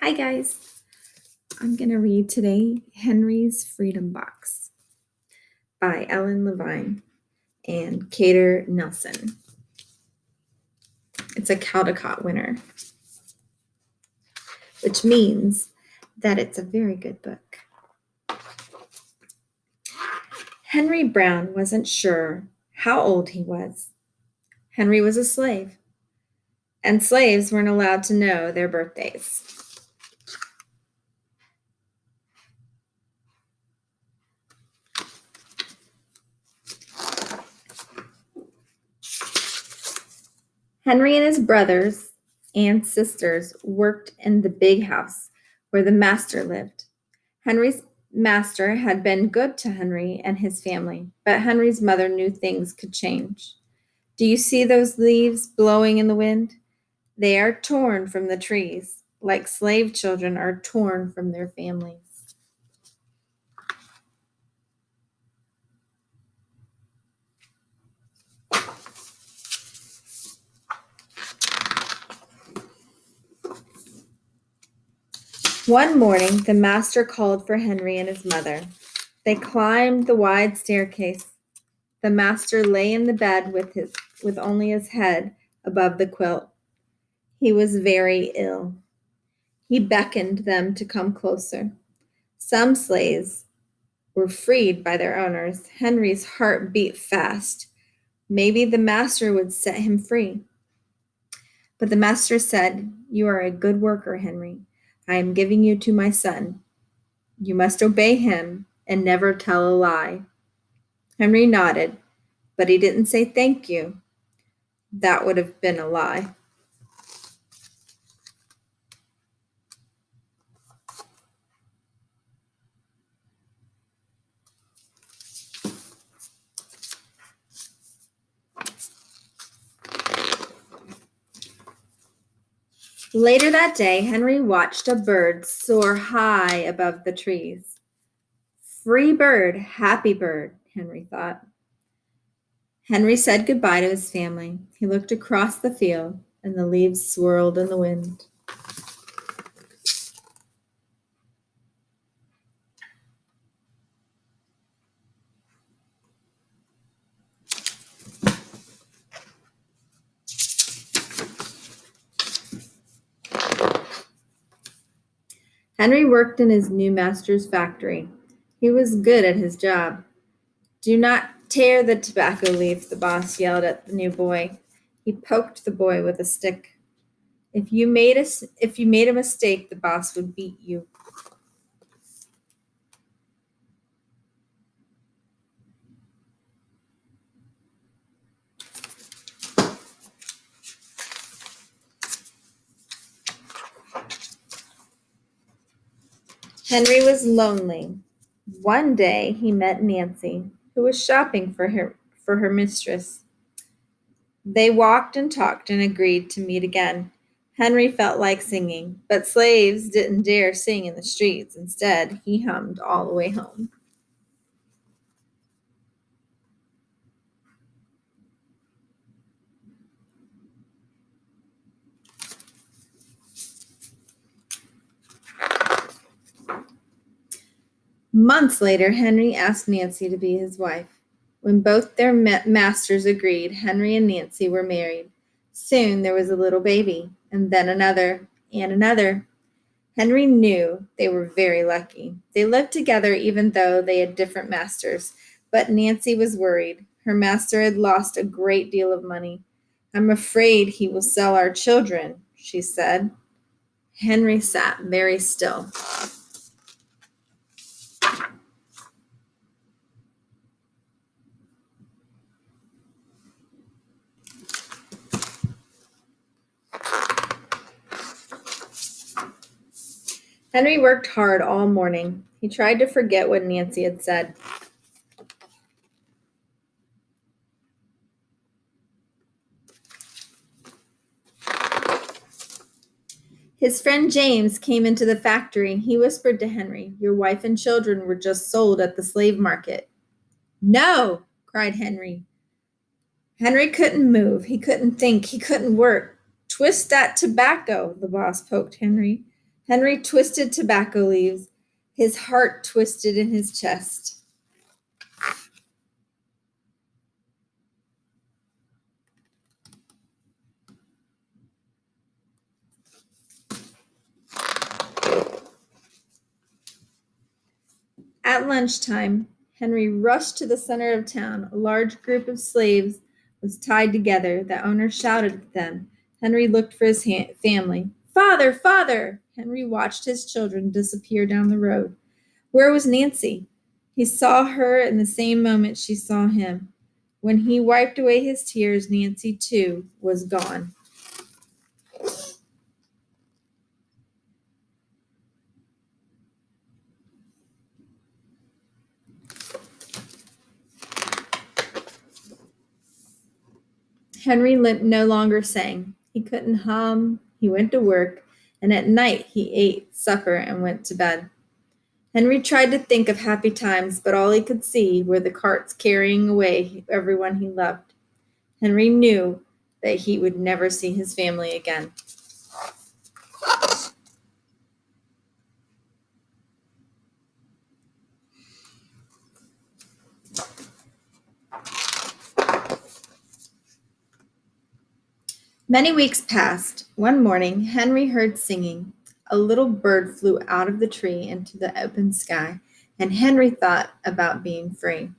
Hi, guys. I'm going to read today Henry's Freedom Box by Ellen Levine and Cater Nelson. It's a Caldecott winner, which means that it's a very good book. Henry Brown wasn't sure how old he was. Henry was a slave, and slaves weren't allowed to know their birthdays. Henry and his brothers and sisters worked in the big house where the master lived. Henry's master had been good to Henry and his family, but Henry's mother knew things could change. Do you see those leaves blowing in the wind? They are torn from the trees, like slave children are torn from their families. One morning, the master called for Henry and his mother. They climbed the wide staircase. The master lay in the bed with only his head above the quilt. He was very ill. He beckoned them to come closer. Some slaves were freed by their owners. Henry's heart beat fast. Maybe the master would set him free. But the master said, "You are a good worker, Henry. I am giving you to my son. You must obey him and never tell a lie." Henry nodded, but he didn't say thank you. That would have been a lie. Later that day, Henry watched a bird soar high above the trees. Free bird, happy bird, Henry thought. Henry said goodbye to his family. He looked across the field, and the leaves swirled in the wind. Henry worked in his new master's factory. He was good at his job. "Do not tear the tobacco leaf," the boss yelled at the new boy. He poked the boy with a stick. If you made a mistake, the boss would beat you. Henry was lonely. One day he met Nancy, who was shopping for her mistress. They walked and talked and agreed to meet again. Henry felt like singing, but slaves didn't dare sing in the streets. Instead, he hummed all the way home. Months later, Henry asked Nancy to be his wife. When both their masters agreed, Henry and Nancy were married. Soon there was a little baby, and then another, and another. Henry knew they were very lucky. They lived together even though they had different masters, but Nancy was worried. Her master had lost a great deal of money. "I'm afraid he will sell our children," she said. Henry sat very still. Henry worked hard all morning. He tried to forget what Nancy had said. His friend James came into the factory. He whispered to Henry, "Your wife and children were just sold at the slave market." "No!" cried Henry. Henry couldn't move. He couldn't think. He couldn't work. "Twist that tobacco," the boss poked Henry. Henry twisted tobacco leaves. His heart twisted in his chest. At lunchtime, Henry rushed to the center of town. A large group of slaves was tied together. The owner shouted at them. Henry looked for his family. Father, father! Henry watched his children disappear down the road. Where was Nancy? He saw her in the same moment she saw him. When he wiped away his tears, Nancy, too, was gone. Henry no longer sang. He couldn't hum. He went to work, and at night he ate supper and went to bed. Henry tried to think of happy times, but all he could see were the carts carrying away everyone he loved. Henry knew that he would never see his family again. Many weeks passed. One morning, Henry heard singing. A little bird flew out of the tree into the open sky, and Henry thought about being free.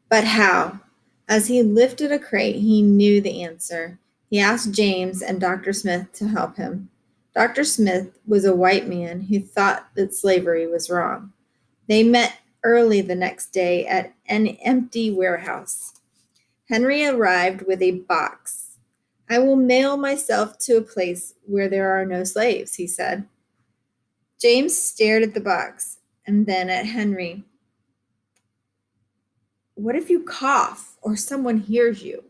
But how? As he lifted a crate, he knew the answer. He asked James and Dr. Smith to help him. Dr. Smith was a white man who thought that slavery was wrong. They met early the next day at an empty warehouse. Henry arrived with a box. I will mail myself to a place where there are no slaves, he said. James stared at the box and then at Henry. What if you cough or someone hears you?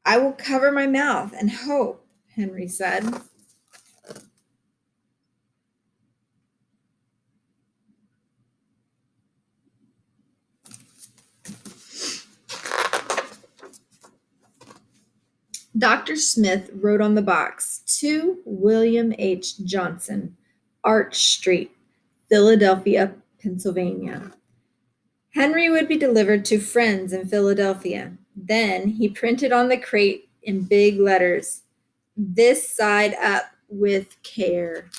I will cover my mouth and hope, Henry said. Dr. Smith wrote on the box, to William H. Johnson, Arch Street, Philadelphia, Pennsylvania. Henry would be delivered to friends in Philadelphia. Then he printed on the crate in big letters, this side up with care.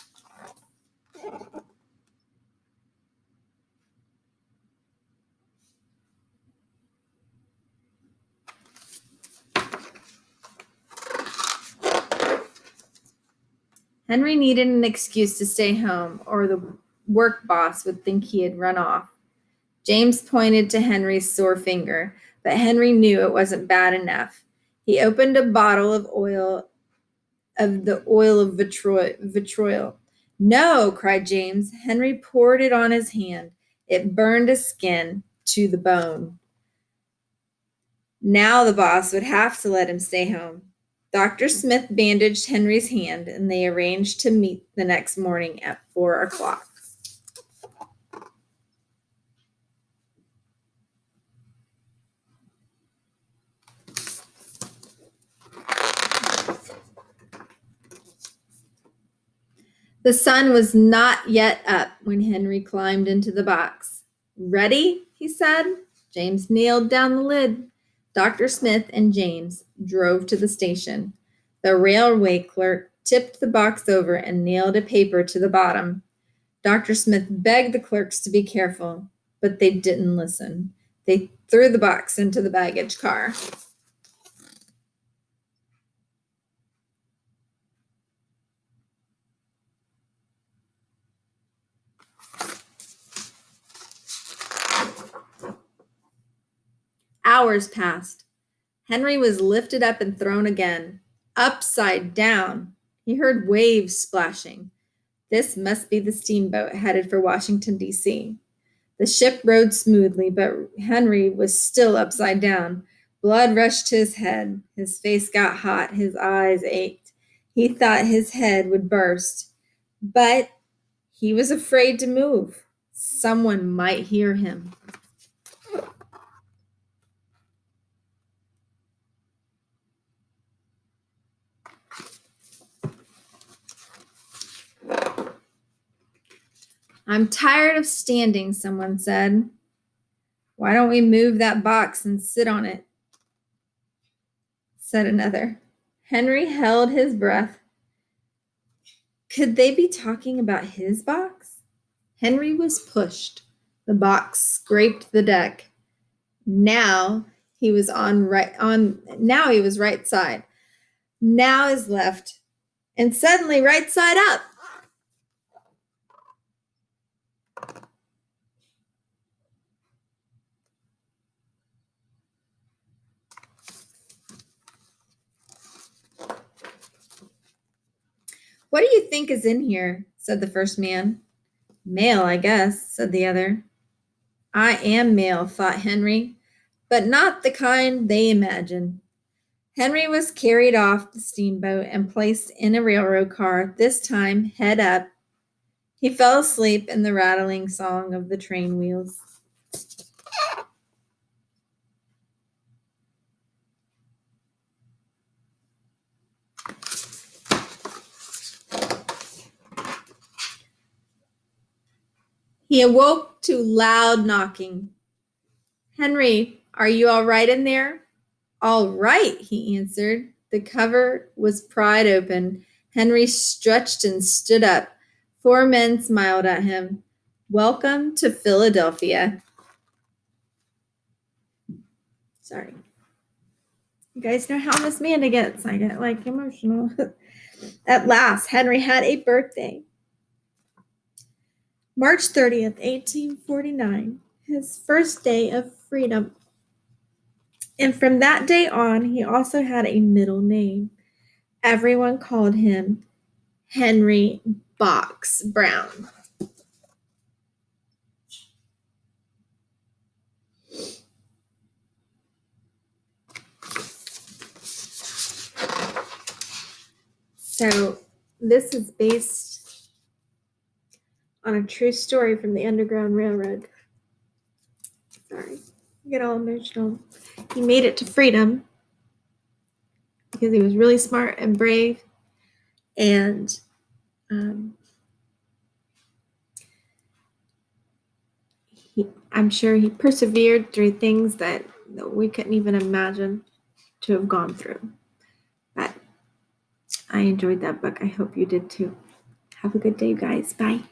Henry needed an excuse to stay home, or the work boss would think he had run off. James pointed to Henry's sore finger, but Henry knew it wasn't bad enough. He opened a bottle of the oil of vitriol. No, cried James. Henry poured it on his hand. It burned his skin to the bone. Now the boss would have to let him stay home. Dr. Smith bandaged Henry's hand, and they arranged to meet the next morning at 4 o'clock. The sun was not yet up when Henry climbed into the box. Ready? He said. James nailed down the lid. Dr. Smith and James drove to the station. The railway clerk tipped the box over and nailed a paper to the bottom. Dr. Smith begged the clerks to be careful, but they didn't listen. They threw the box into the baggage car. Hours passed. Henry was lifted up and thrown again, upside down. He heard waves splashing. This must be the steamboat headed for Washington, D.C. The ship rode smoothly, but Henry was still upside down. Blood rushed to his head. His face got hot. His eyes ached. He thought his head would burst, but he was afraid to move. Someone might hear him. I'm tired of standing, someone said. Why don't we move that box and sit on it? Said another. Henry held his breath. Could they be talking about his box? Henry was pushed. The box scraped the deck. Now he was right side. Now is left. And suddenly right side up. What do you think is in here? Said the first man. Mail, I guess, said the other. I am mail, thought Henry, but not the kind they imagine. Henry was carried off the steamboat and placed in a railroad car, this time head up. He fell asleep in the rattling song of the train wheels. He awoke to loud knocking. Henry, are you all right in there? All right, he answered. The cover was pried open. Henry stretched and stood up. 4 men smiled at him. Welcome to Philadelphia. Sorry. You guys know how Miss Amanda gets. I get emotional. At last, Henry had a birthday. March 30th, 1849, his first day of freedom. And from that day on, he also had a middle name. Everyone called him Henry Box Brown. So this is based on a true story from the Underground Railroad. Sorry, I get all emotional. He made it to freedom because he was really smart and brave, and I'm sure he persevered through things that we couldn't even imagine to have gone through. But I enjoyed that book. I hope you did too. Have a good day, guys. Bye.